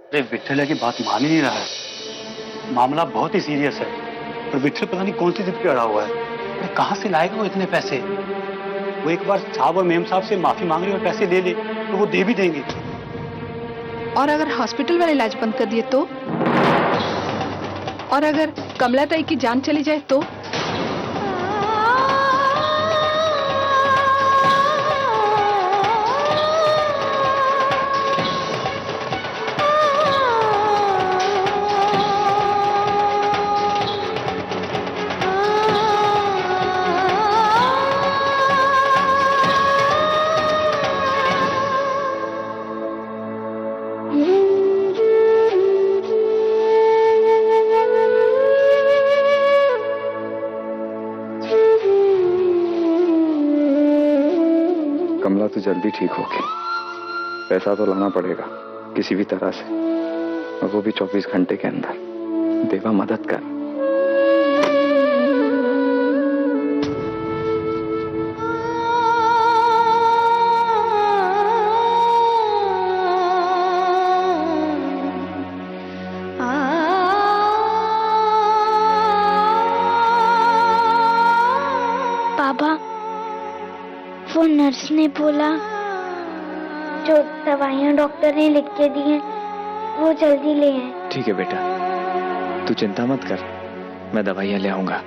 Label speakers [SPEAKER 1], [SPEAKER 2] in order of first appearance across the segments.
[SPEAKER 1] अरे विठल की बात मान ही नहीं रहा है। मामला बहुत ही सीरियस है, और विठल पता नहीं कौन सी जिद पे अड़ा हुआ है। अरे कहाँ से लाएगा वो इतने पैसे? वो एक बार साहब और मेम साहब से माफी मांग ले और पैसे ले ले तो वो दे भी देंगे।
[SPEAKER 2] और अगर हॉस्पिटल वाले इलाज बंद कर दिए तो? और अगर कमला ताई की जान चली जाए तो?
[SPEAKER 3] कमला तो जल्दी ठीक होगी। पैसा तो लाना पड़ेगा किसी भी तरह से, और वो भी 24 घंटे के अंदर। देवा मदद कर।
[SPEAKER 4] बाबा, वो नर्स ने बोला जो दवाइयाँ डॉक्टर ने लिख के दी हैं वो जल्दी ले आए।
[SPEAKER 3] ठीक है बेटा, तू चिंता मत कर, मैं दवाइयाँ ले आऊंगा।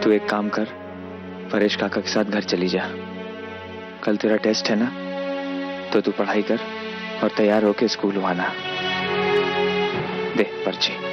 [SPEAKER 3] तू एक काम कर, परेश काका के साथ घर चली जा। कल तेरा टेस्ट है ना, तो तू पढ़ाई कर और तैयार होके स्कूल आना। दे पर्ची।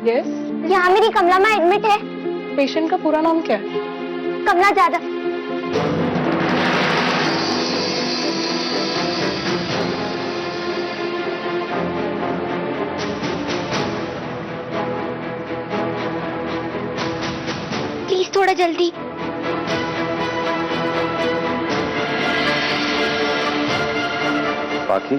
[SPEAKER 2] यस,
[SPEAKER 4] यहाँ मेरी कमला माँ एडमिट है।
[SPEAKER 2] पेशेंट का पूरा नाम क्या है?
[SPEAKER 4] कमला जादव। प्लीज थोड़ा जल्दी।
[SPEAKER 3] बाकी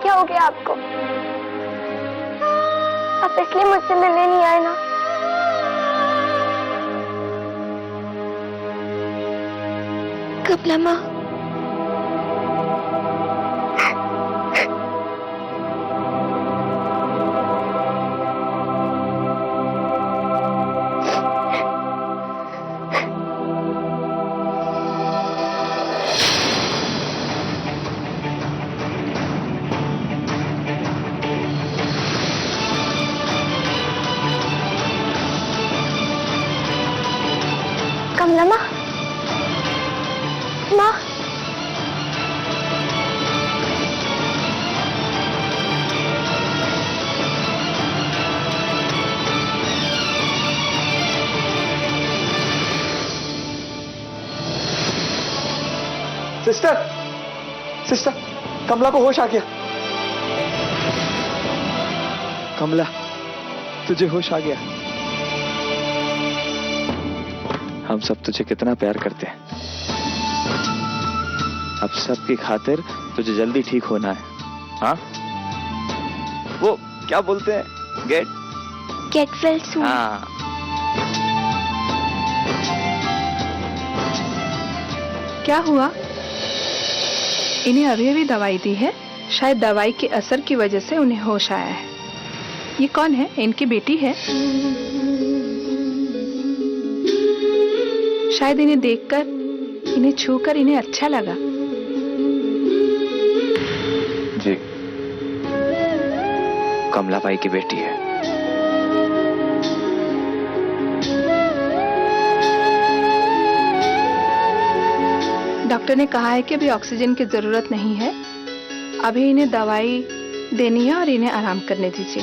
[SPEAKER 4] क्या हो गया आपको? आप इसलिए मुझसे मिलने नहीं आए ना? कमला माँ, कमला माँ, माँ,
[SPEAKER 5] सिस्टर, सिस्टर, कमला को होश आ गया। कमला, तुझे होश आ गया।
[SPEAKER 3] हम सब तुझे कितना प्यार करते हैं। अब सबकी खातिर तुझे जल्दी ठीक होना है। हाँ, वो क्या बोलते हैं,
[SPEAKER 4] गेट वेल सून।
[SPEAKER 3] हाँ।
[SPEAKER 2] क्या हुआ? इन्हें अभी अभी दवाई दी है, शायद दवाई के असर की वजह से उन्हें होश आया है। ये कौन है? इनकी बेटी है। शायद इन्हें देखकर, इन्हें छूकर इन्हें अच्छा लगा।
[SPEAKER 3] जी, कमला बाई की बेटी है।
[SPEAKER 2] डॉक्टर ने कहा है कि अभी ऑक्सीजन की जरूरत नहीं है, अभी इन्हें दवाई देनी है और इन्हें आराम करने दीजिए।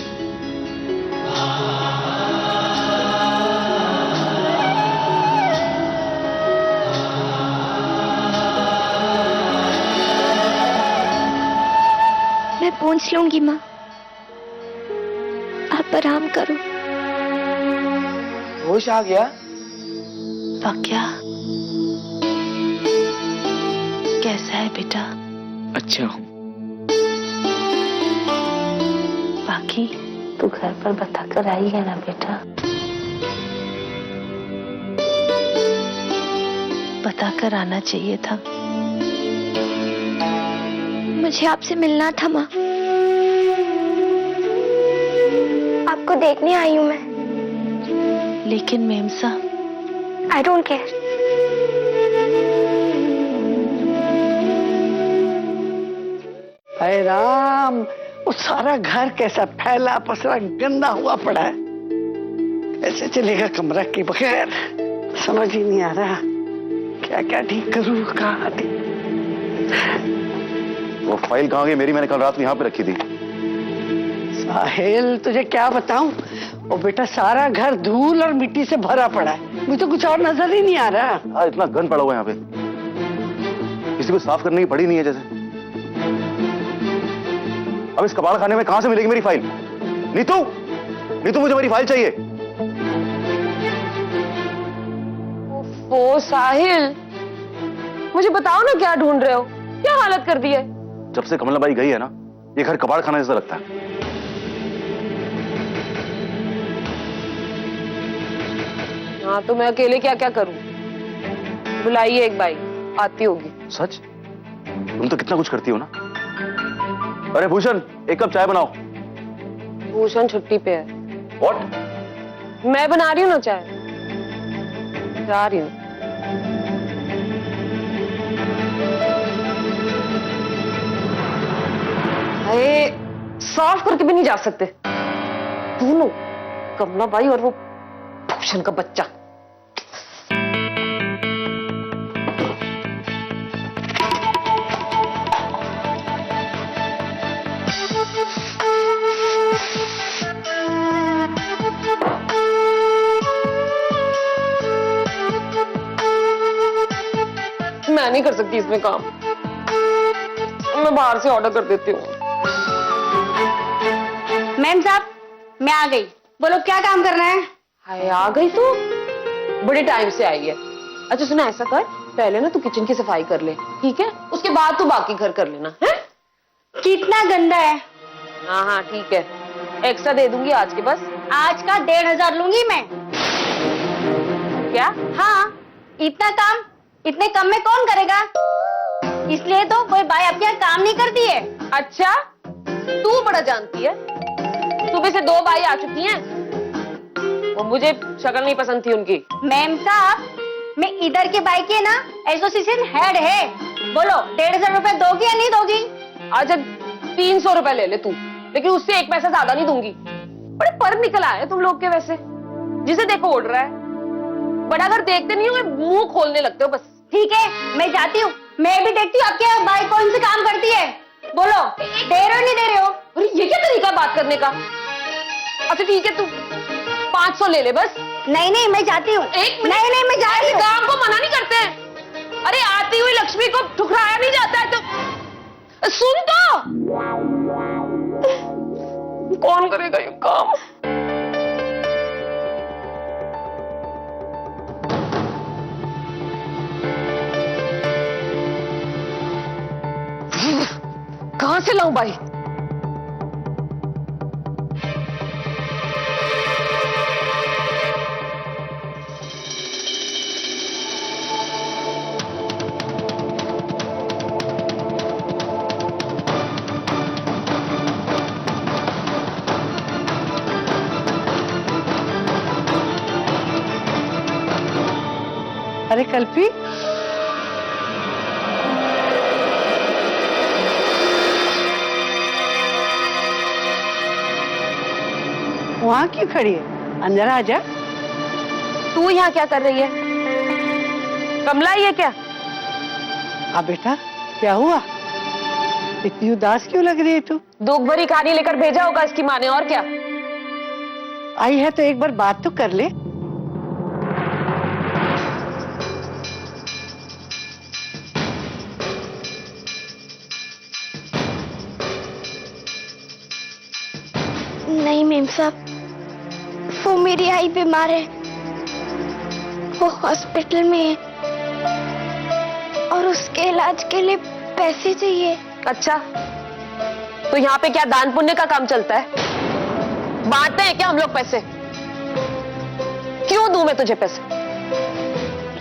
[SPEAKER 4] मैं पूछ लूंगी माँ, आप आराम करो।
[SPEAKER 5] होश आ गया?
[SPEAKER 6] वाक्या कैसा है बेटा?
[SPEAKER 3] अच्छा हूँ।
[SPEAKER 6] बाकी तू घर पर बता कर आई है ना बेटा? बता कर आना चाहिए था।
[SPEAKER 4] मुझे आपसे मिलना था माँ, आपको देखने आई हूँ मैं।
[SPEAKER 6] लेकिन मेम साहब,
[SPEAKER 4] आई डोंट केयर।
[SPEAKER 7] हाय राम, वो सारा घर कैसा फैला पसरा गंदा हुआ पड़ा है। कैसे चलेगा कमरा के बगैर, समझ ही नहीं आ रहा क्या क्या ठीक करूं, कहाँ ठीक।
[SPEAKER 5] वो फाइल कहाँ गई मेरी? मैंने कल रात में यहाँ पे रखी थी।
[SPEAKER 7] साहिल तुझे क्या बताऊं, वो बेटा सारा घर धूल और मिट्टी से भरा पड़ा है, मुझे तो कुछ और नजर ही नहीं आ रहा।
[SPEAKER 5] इतना गंद पड़ा हुआ है यहाँ पे, किसी को साफ करने की पड़ी नहीं है जैसे। अब इस कबाड़ खाने में कहां से मिलेगी मेरी फाइल? नीतू, नीतू मुझे मेरी फाइल चाहिए।
[SPEAKER 8] ओ साहिल, मुझे बताओ ना क्या ढूंढ रहे हो? क्या हालत कर दी है?
[SPEAKER 5] जब से कमलाबाई गई है ना, ये घर कबाड़ खाना जैसा लगता है।
[SPEAKER 8] हाँ तो मैं अकेले क्या क्या करूं? बुलाइए एक बाई, आती होगी।
[SPEAKER 5] सच? तुम तो कितना कुछ करती हो ना। अरे भूषण, एक कप चाय बनाओ।
[SPEAKER 8] भूषण छुट्टी पे है।
[SPEAKER 5] व्हाट?
[SPEAKER 8] मैं बना रही हूँ ना चाय, जा रही हूँ। अरे साफ करके भी नहीं जा सकते दोनों, कमलाबाई और वो भूषण का बच्चा। मैं नहीं कर सकती इसमें काम, मैं बाहर से ऑर्डर कर देती हूँ।
[SPEAKER 9] मैम साहब, मैं आ गई, बोलो क्या काम करना है?
[SPEAKER 8] हाय आ गई तू, बड़े टाइम से आई है। अच्छा सुना, ऐसा कर, पहले ना तू किचन की सफाई कर ले, ठीक है? उसके बाद तू बाकी घर कर लेना है।
[SPEAKER 9] कितना गंदा है।
[SPEAKER 8] हाँ हाँ ठीक है, एक्स्ट्रा दे दूंगी आज के बस।
[SPEAKER 9] आज का 1500 लूंगी मैं।
[SPEAKER 8] क्या?
[SPEAKER 9] हाँ, इतना काम इतने कम में कौन करेगा? इसलिए तो कोई बाई आपके यहाँ काम नहीं करती है।
[SPEAKER 8] अच्छा, तू बड़ा जानती है। सुबह से 2 बाई आ चुकी हैं, वो मुझे शक्ल नहीं पसंद थी उनकी।
[SPEAKER 9] मैम साहब, मैं इधर के बाई के ना एसोसिएशन हेड है। बोलो 150 रुपए दोगी या नहीं दोगी?
[SPEAKER 8] अच्छा 300 रुपए ले ले तू, लेकिन उससे 1 पैसा ज्यादा नहीं दूंगी। बड़े पर निकल आए तुम लोग के वैसे, जिसे देखो उड़ रहा है। बड़ा घर देखते नहीं हो, मुंह खोलने लगते हो बस।
[SPEAKER 9] ठीक है, मैं जाती हूँ, मैं भी देखती हूँ आपके बाई कौन से काम करती है। बोलो दे रहे हो नहीं दे रहे हो?
[SPEAKER 8] अरे ये क्या तरीका बात करने का? अच्छा ठीक है, तू 500 ले ले बस।
[SPEAKER 9] नहीं नहीं, मैं जाती हूँ।
[SPEAKER 8] एक मिनट।
[SPEAKER 9] नहीं नहीं, मैं जा रही हूँ।
[SPEAKER 8] काम को मना नहीं करते हैं। अरे आती हुई लक्ष्मी को ठुकराया नहीं जाता है तो सुन तो। कौन करेगा ये काम? कहां से लाऊं भाई?
[SPEAKER 7] अरे कल्पी, वहां क्यों खड़ी है? अंदर आ जा।
[SPEAKER 8] तू यहाँ क्या कर रही है? कमला ये क्या?
[SPEAKER 7] हाँ बेटा, क्या हुआ? इतनी उदास क्यों लग रही है तू?
[SPEAKER 8] दुख भरी कहानी लेकर भेजा होगा इसकी माँ ने, और क्या।
[SPEAKER 7] आई है तो एक बार बात तो कर ले।
[SPEAKER 4] नहीं मेम साहब, वो मेरी आई बीमार है, वो हॉस्पिटल में है और उसके इलाज के लिए पैसे चाहिए।
[SPEAKER 8] अच्छा, तो यहाँ पे क्या दान पुण्य का काम चलता है? बांटते हैं क्या हम लोग पैसे? क्यों दूं मैं तुझे पैसे?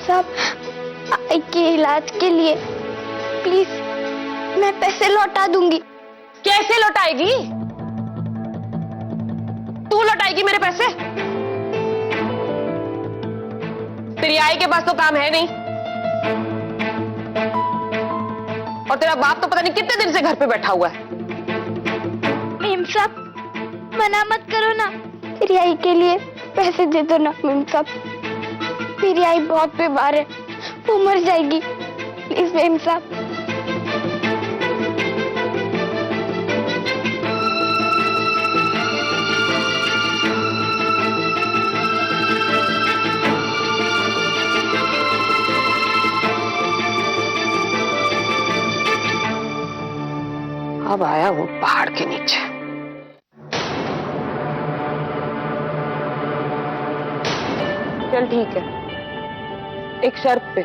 [SPEAKER 4] सब आई के इलाज के लिए, प्लीज मैं पैसे लौटा दूंगी।
[SPEAKER 8] कैसे लौटाएगी? तू लौटाएगी मेरे पैसे? तेरी आई के पास तो काम है नहीं, और तेरा बाप तो पता नहीं कितने दिन से घर पे बैठा हुआ है।
[SPEAKER 4] मेम साहब, मना मत करो ना, मेरी आई के लिए पैसे दे दो ना मेम साहब। मेरी आई बहुत बीमार है, वो मर जाएगी, प्लीज मेम साहब।
[SPEAKER 8] अब आया वो पहाड़ के नीचे। चल ठीक है, एक शर्त पे।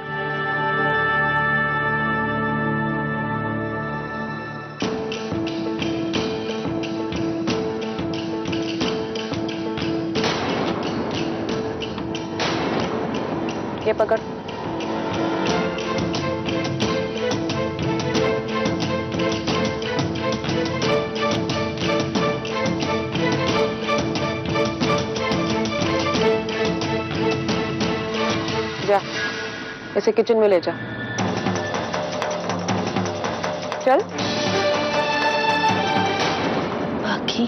[SPEAKER 8] ये पकड़। जा, इसे किचन में ले जा। चल।
[SPEAKER 6] बाकी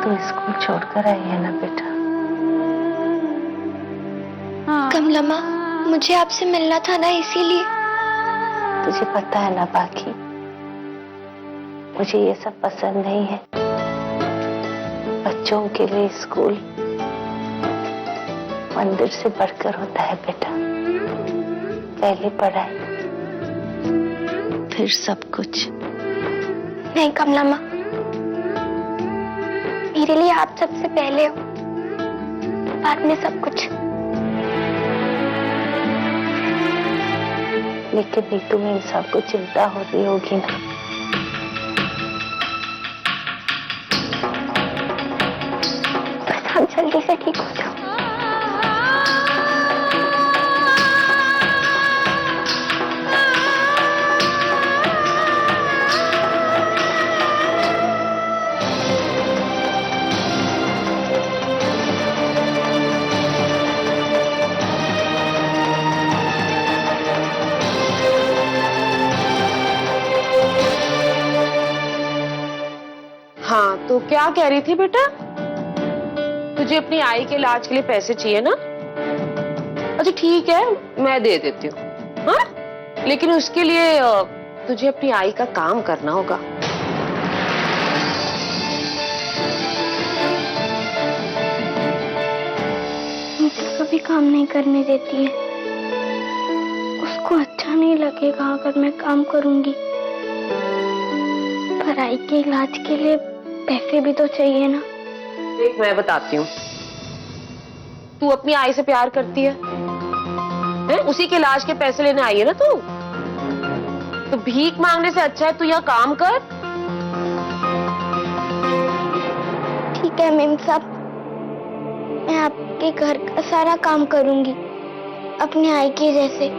[SPEAKER 6] तो स्कूल छोड़कर आई है ना बेटा?
[SPEAKER 4] कमला माँ, मुझे आपसे मिलना था ना, इसीलिए।
[SPEAKER 6] तुझे पता है ना बाकी, मुझे ये सब पसंद नहीं है। बच्चों के लिए स्कूल मंदिर से बढ़कर होता है बेटा। पहले पढ़ाई, फिर सब कुछ।
[SPEAKER 4] नहीं कमला माँ, मेरे लिए आप सबसे पहले हो, बाद में सब कुछ।
[SPEAKER 6] लेकिन नीतू में इन सबको चिंता हो रही होगी ना।
[SPEAKER 4] बस आप जल्दी से ठीक हो जाओ।
[SPEAKER 8] हाँ, तो क्या कह रही थी बेटा? तुझे अपनी आई के इलाज के लिए पैसे चाहिए ना? अच्छा ठीक है, मैं दे देती हूँ। हाँ, लेकिन उसके लिए तुझे अपनी आई का काम करना होगा।
[SPEAKER 4] मुझे कभी काम नहीं करने देती है, उसको अच्छा नहीं लगेगा अगर मैं काम करूंगी। पर आई के इलाज के लिए पैसे भी तो चाहिए ना।
[SPEAKER 8] देख, मैं बताती हूँ, तू अपनी आई से प्यार करती है? उसी के इलाज के पैसे लेने आई है ना तू? तो भीख मांगने से अच्छा है तू यहाँ काम कर।
[SPEAKER 4] ठीक है मेम साहब, मैं आपके घर का सारा काम करूंगी, अपनी आई के जैसे।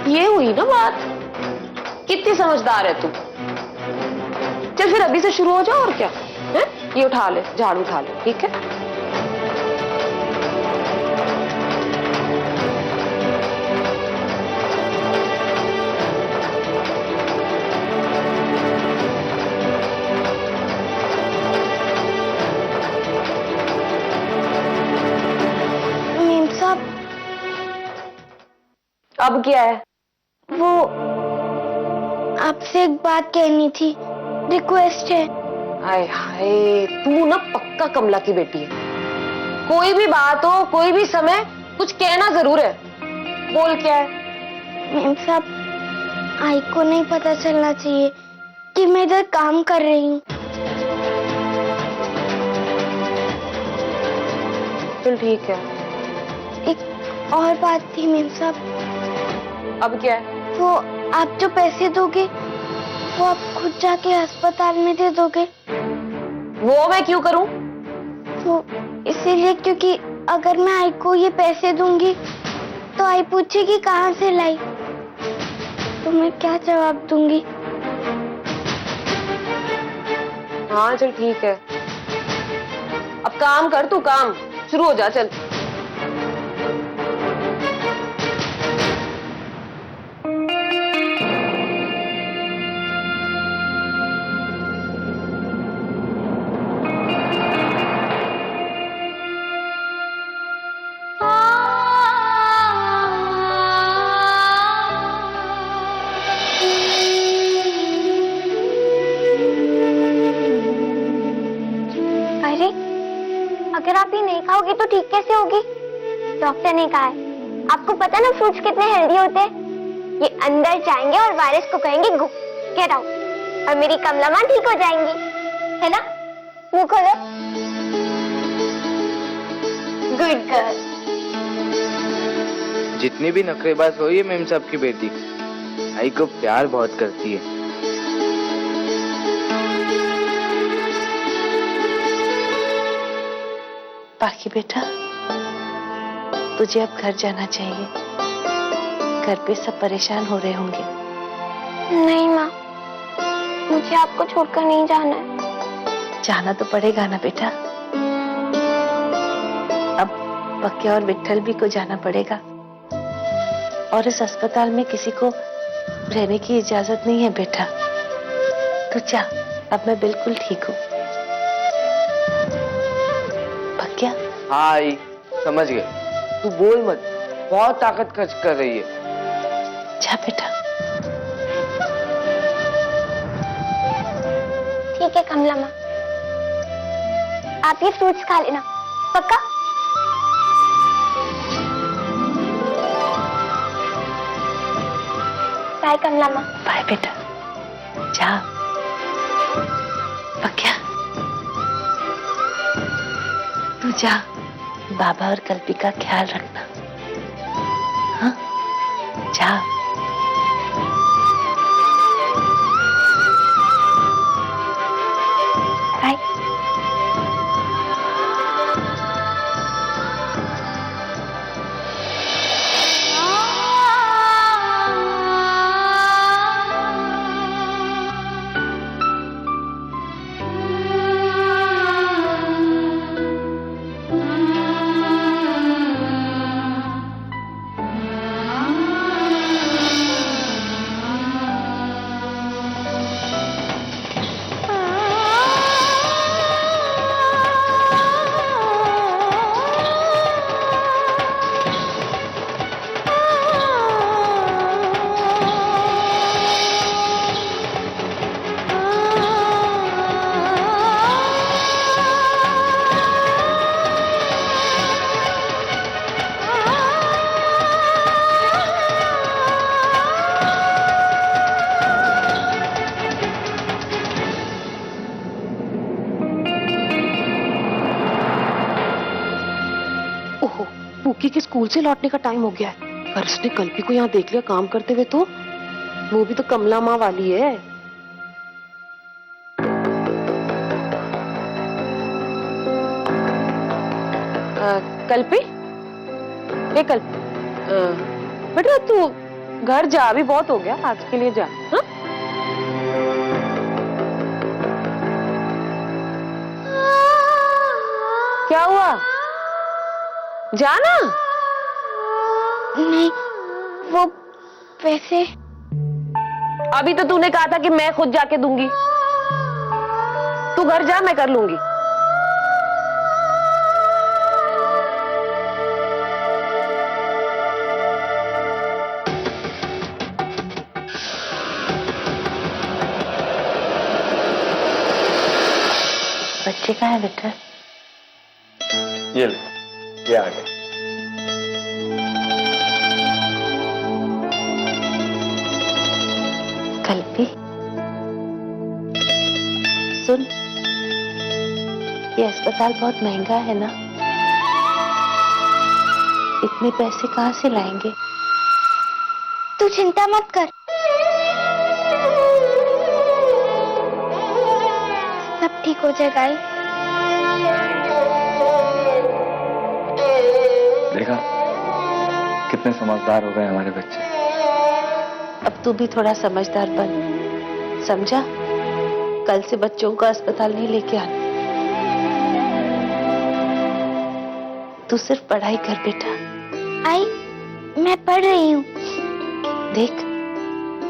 [SPEAKER 8] ये हुई ना बात, कितनी समझदार है तू। चल फिर अभी से शुरू हो जाओ, और क्या है? ये उठा ले, झाड़ू उठा ले, ठीक है? अब क्या है?
[SPEAKER 4] वो आपसे एक बात कहनी थी, रिक्वेस्ट है।
[SPEAKER 8] हाय हाय, तू ना पक्का कमला की बेटी है। कोई भी बात हो, कोई भी समय, कुछ कहना जरूर है। बोल क्या है?
[SPEAKER 4] मैम साहब, आई को नहीं पता चलना चाहिए कि मैं इधर काम कर रही हूँ।
[SPEAKER 8] चल ठीक है।
[SPEAKER 4] एक और बात थी मैम साहब।
[SPEAKER 8] अब क्या है?
[SPEAKER 4] वो आप जो पैसे दोगे वो आप खुद जाके अस्पताल में दे दोगे?
[SPEAKER 8] वो मैं क्यों करूं?
[SPEAKER 4] वो इसीलिए क्योंकि अगर मैं आई को ये पैसे दूंगी तो आई पूछेगी कहाँ से लाई, तो मैं क्या जवाब दूंगी?
[SPEAKER 8] हाँ चल ठीक है। अब काम कर, तू काम शुरू हो जा। चल
[SPEAKER 4] अरे, अगर आप ये नहीं खाओगी तो ठीक कैसे होगी? डॉक्टर ने कहा है, आपको पता ना फ्रूट्स कितने हेल्दी होते हैं। ये अंदर जाएंगे और वायरस को कहेंगे गो, गेट आउट, और मेरी कमला माँ ठीक हो जाएंगी, है ना? मुंह खोलो। Good girl.
[SPEAKER 10] जितनी भी नखरेबाज हो ये मेम साहब की बेटी, आई को प्यार बहुत करती है।
[SPEAKER 6] बाकी बेटा, तुझे अब घर जाना चाहिए। घर पे सब परेशान हो रहे होंगे।
[SPEAKER 4] नहीं माँ, मुझे आपको छोड़कर नहीं जाना है।
[SPEAKER 6] जाना तो पड़ेगा ना बेटा। अब पक्या और विट्ठल भी को जाना पड़ेगा, और इस अस्पताल में किसी को रहने की इजाजत नहीं है बेटा। तू जा, अब मैं बिल्कुल ठीक हूँ। पक्या?
[SPEAKER 10] हाँ आई, समझ गए। तू बोल मत, बहुत ताकत खर्च कर रही है।
[SPEAKER 6] जा बेटा।
[SPEAKER 4] ठीक है कमला माँ, आप ये फ्रूट्स खा लेना, पक्का? बाय कमला माँ।
[SPEAKER 6] बाय बेटा, जा। पक्या, तू जा, बाबा और कल्पी का ख्याल रखना। हाँ, जा।
[SPEAKER 4] बाय।
[SPEAKER 8] पुक्की के स्कूल से लौटने का टाइम हो गया है। पर उसने कल्पी को यहाँ देख लिया काम करते हुए, तो वो भी तो कमला माँ वाली है। कल्पी, ये कल्पी, बेटा तू घर जा, अभी बहुत हो गया, आज के लिए जा। हाँ? क्या हुआ? जाना?
[SPEAKER 4] नहीं, वो पैसे।
[SPEAKER 8] अभी तो तूने कहा था कि मैं खुद जाके दूंगी। तू घर जा, मैं कर लूंगी।
[SPEAKER 6] बच्चे कहाँ है विठल?
[SPEAKER 3] ये ले, ये आ गए।
[SPEAKER 6] कल्पी, सुन, ये अस्पताल बहुत महंगा है ना, इतने पैसे कहाँ से लाएंगे?
[SPEAKER 4] तू चिंता मत कर, सब ठीक हो जाएगा।
[SPEAKER 3] देखा कितने समझदार हो गए हमारे बच्चे।
[SPEAKER 6] अब तू भी थोड़ा समझदार बन, समझा? कल से बच्चों को अस्पताल नहीं लेके आना। तू सिर्फ पढ़ाई कर बेटा।
[SPEAKER 4] आई, मैं पढ़ रही हूँ।
[SPEAKER 6] देख,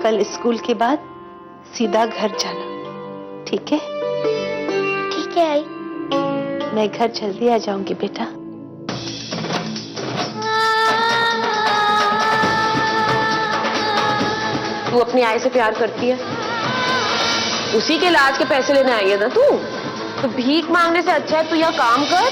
[SPEAKER 6] कल स्कूल के बाद सीधा घर जाना, ठीक है?
[SPEAKER 4] ठीक है आई।
[SPEAKER 6] मैं घर जल्दी आ जाऊंगी बेटा।
[SPEAKER 8] तू अपनी आई से प्यार करती है, उसी के इलाज के पैसे लेने आई है ना तू? तो भीख मांगने से अच्छा है तू यहाँ काम कर